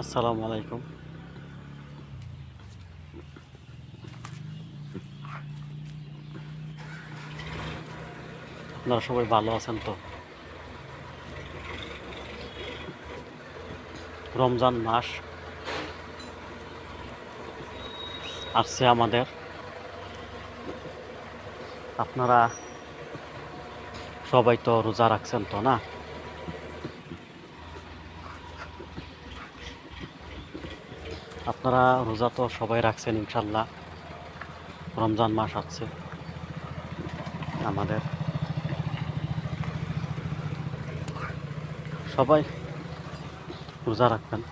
আসসালামু আলাইকুম। আপনারা সবাই ভালো আছেন তো? রমজান মাস আসছে আমাদের। আপনারা সবাই তো রোজা রাখছেন তো, না? আপনারা রোজা তো সবাই রাখছেন ইনশাল্লাহ। রমজান মাস আসছে আমাদের। সবাই রোজা রাখবেন।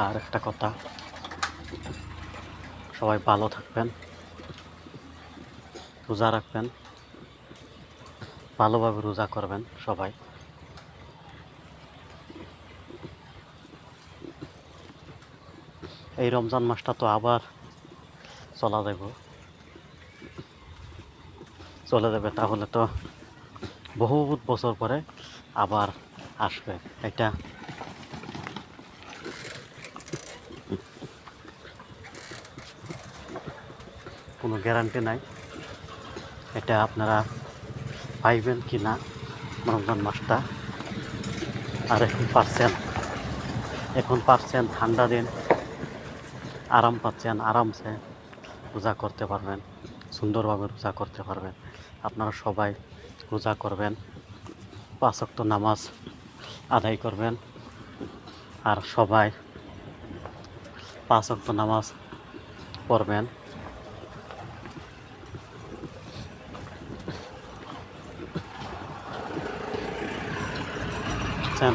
আর একটা কথা, সবাই ভালো থাকবেন, রোজা রাখবেন, ভালোভাবে রোজা করবেন সবাই। এই রমজান মাসটা তো আবার চলে যাবে, তাহলে তো বহুত বছর পরে আবার আসবে। এটা কোনো গ্যারান্টি নাই। এটা আপনারা পাইবেন কি না রমজান মাসটা। আর এখন পারছেন ঠান্ডা দিন, আরাম পাচ্ছেন, আরামসে রোজা করতে পারবেন, সুন্দরভাবে রোজা করতে পারবেন। আপনারা সবাই রোজা করবেন, 5 ওয়াক্ত নামাজ আদায় করবেন। আর সবাই 5 ওয়াক্ত নামাজ পড়বেন। বুঝছেন?